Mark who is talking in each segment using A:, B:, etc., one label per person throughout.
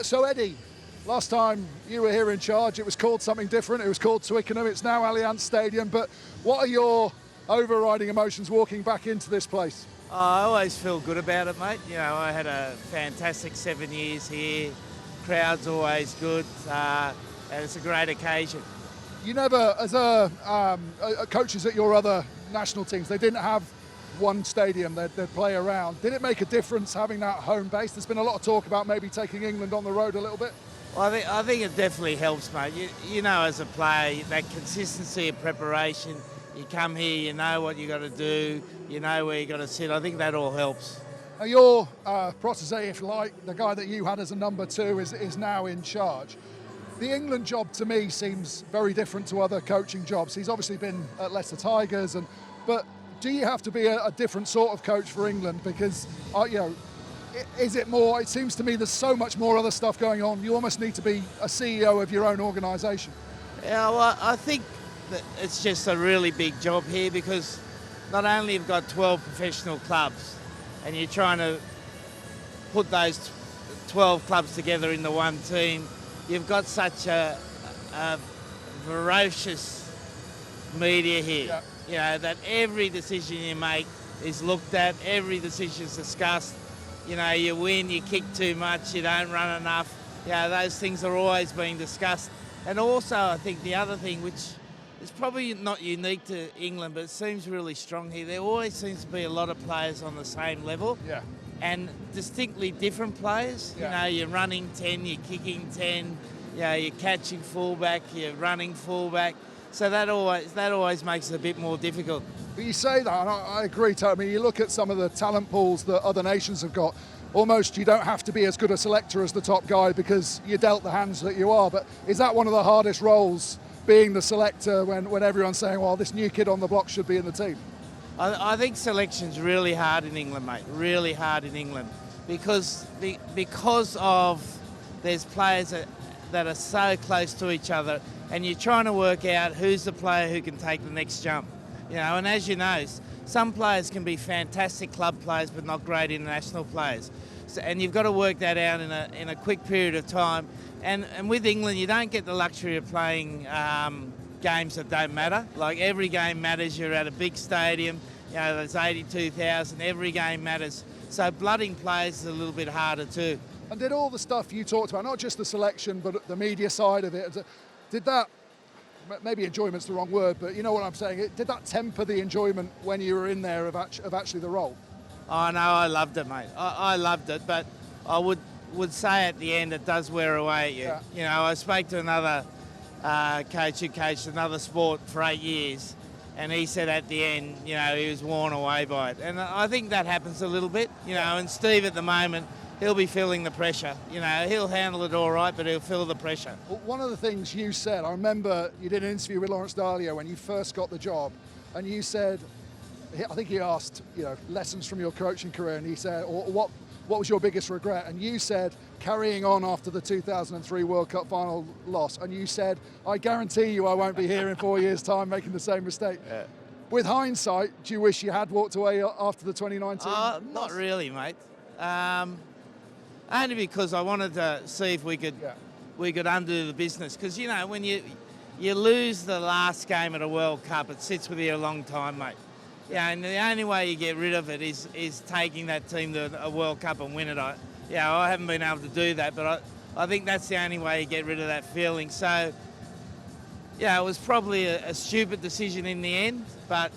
A: So Eddie, last time you were here in charge, it was called something different. It was called Twickenham. It's now Allianz Stadium. But what are your overriding emotions walking back into this place?
B: I always feel good about it, mate. You know, I had a fantastic 7 years here. Crowd's always good, and it's a great occasion.
A: You never, as coaches at your other national teams, they didn't have one stadium they'd play around. Did it make a difference having that home base? There's been a lot of talk about maybe taking England on the road a little bit.
B: Well, I think it definitely helps, mate. You know, as a player, that consistency of preparation, you come here, you know what you got to do, you know where you got to sit. I think that all helps.
A: Now your protege, if you like, the guy that you had as a number two is now in charge. The England job to me seems very different to other coaching jobs. He's obviously been at Leicester Tigers, but do you have to be a different sort of coach for England? Because is it more? It seems to me there's so much more other stuff going on. You almost need to be a CEO of your own organisation.
B: Yeah, well, I think that it's just a really big job here because not only have you got 12 professional clubs and you're trying to put those 12 clubs together into one team, you've got such a ferocious media here.
A: Yeah.
B: You know, that every decision you make is looked at, every decision is discussed. You know, you win, you kick too much, you don't run enough. You know, those things are always being discussed. And also, I think the other thing, which is probably not unique to England, but it seems really strong here, there always seems to be a lot of players on the same level.
A: Yeah.
B: And distinctly different players.
A: Yeah.
B: You know, you're running 10, you're kicking 10, you know, you're catching fullback, you're running fullback. So that always makes it a bit more difficult.
A: But you say that, and I agree totally. I mean, you look at some of the talent pools that other nations have got, almost you don't have to be as good a selector as the top guy because you're dealt the hands that you are. But is that one of the hardest roles, being the selector, when everyone's saying, well, this new kid on the block should be in the team?
B: I think selection's really hard in England, mate, really hard in England because of there's players that are so close to each other and you're trying to work out who's the player who can take the next jump. You know, and as you know, some players can be fantastic club players but not great international players. So, and you've got to work that out in a quick period of time. And with England, you don't get the luxury of playing games that don't matter. Like every game matters. You're at a big stadium. You know, there's 82,000. Every game matters. So blooding players is a little bit harder too.
A: And did all the stuff you talked about, not just the selection, but the media side of it, did that, maybe enjoyment's the wrong word, but you know what I'm saying, did that temper the enjoyment when you were in there of actually the role?
B: Oh no, I loved it, mate. I loved it, but I would say at the end it does wear away at you.
A: Yeah.
B: You know, I spoke to another coach who coached another sport for 8 years, and he said at the end, you know, he was worn away by it. And I think that happens a little bit, you know, and Steve at the moment, he'll be feeling the pressure. You know, he'll handle it all right, but he'll feel the pressure.
A: Well, one of the things you said, I remember you did an interview with Lawrence Dallaglio when you first got the job, and you said, I think he asked, you know, lessons from your coaching career, and he said, or what was your biggest regret? And you said, carrying on after the 2003 World Cup final loss, and you said, I guarantee you I won't be here in 4 years' time making the same mistake.
B: Yeah.
A: With hindsight, do you wish you had walked away after the 2019?
B: Not really, mate. Only because I wanted to see if we could undo the business. Because, you know, when you lose the last game at a World Cup, it sits with you a long time, mate. Yeah, and the only way you get rid of it is taking that team to a World Cup and win it. I haven't been able to do that, but I think that's the only way you get rid of that feeling. So, yeah, it was probably a stupid decision in the end, but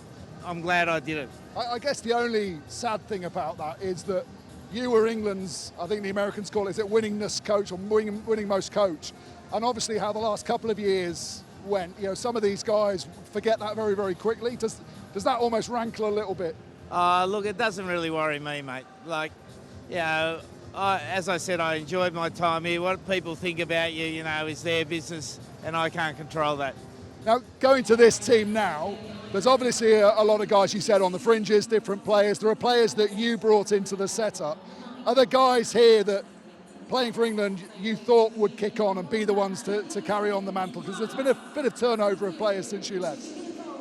B: I'm glad I did it.
A: I guess the only sad thing about that is that you were England's, I think the Americans call it, winningest coach or winning most coach. And obviously how the last couple of years went, you know, some of these guys forget that very, very quickly. Does that almost rankle a little bit?
B: Look, it doesn't really worry me, mate. Like, you know, as I said, I enjoyed my time here. What people think about you, you know, is their business, and I can't control that.
A: Now, going to this team now, there's obviously a lot of guys you said on the fringes, different players. There are players that you brought into the setup. Are there guys here that, playing for England, you thought would kick on and be the ones to carry on the mantle? Because there's been a bit of turnover of players since you left.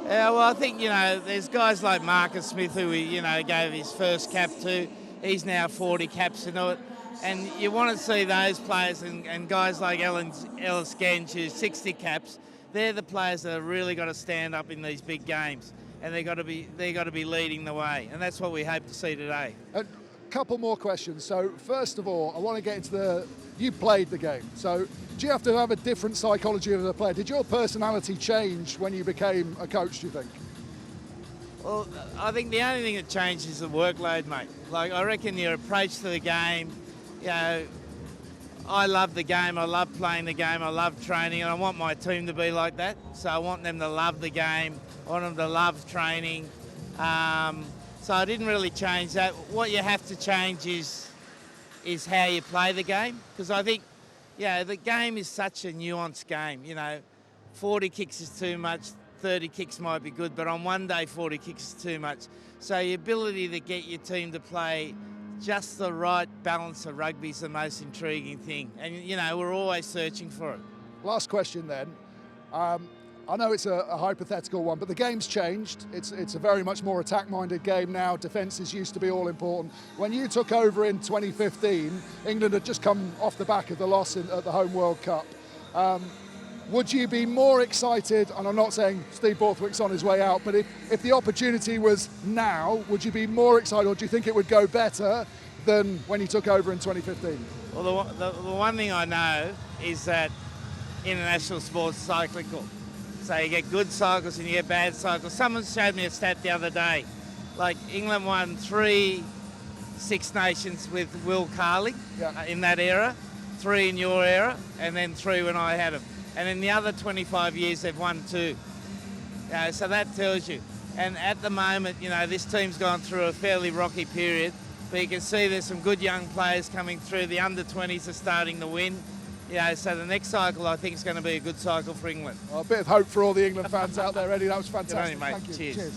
B: Yeah, well, I think, you know, there's guys like Marcus Smith who we, you know, gave his first cap to. He's now 40 caps into it. And you want to see those players and guys like Ellis Genge, who's 60 caps. They're the players that have really got to stand up in these big games, and they got to be leading the way, and that's what we hope to see today.
A: A couple more questions. So first of all, I want to get into you played the game. So do you have to have a different psychology of a player? Did your personality change when you became a coach, do you think?
B: Well, I think the only thing that changed is the workload, mate. Like, I reckon your approach to the game, you know, I love the game, I love playing the game, I love training, and I want my team to be like that. So I want them to love the game, I want them to love training. So I didn't really change that. What you have to change is how you play the game, because I think, yeah, the game is such a nuanced game. You know, 40 kicks is too much, 30 kicks might be good, but on one day 40 kicks is too much. So your ability to get your team to play just the right balance of rugby is the most intriguing thing. And, you know, we're always searching for it.
A: Last question then. I know it's a hypothetical one, but the game's changed. It's a very much more attack-minded game now. Defences used to be all important. When you took over in 2015, England had just come off the back of the loss at the Home World Cup. Would you be more excited, and I'm not saying Steve Borthwick's on his way out, but if the opportunity was now, would you be more excited, or do you think it would go better than when you took over in 2015?
B: Well, the one thing I know is that international sport's cyclical. So you get good cycles and you get bad cycles. Someone showed me a stat the other day. Like, England won 3 Six Nations with Will Carling in that era, 3 in your era, and then 3 when I had him. And in the other 25 years, they've won 2. So that tells you. And at the moment, you know, this team's gone through a fairly rocky period, but you can see there's some good young players coming through. The under-20s are starting to win. So the next cycle, I think, is going to be a good cycle for England.
A: Well, a bit of hope for all the England fans out there, Eddie. That was fantastic.
B: Good on you, mate.
A: Thank you.
B: Cheers.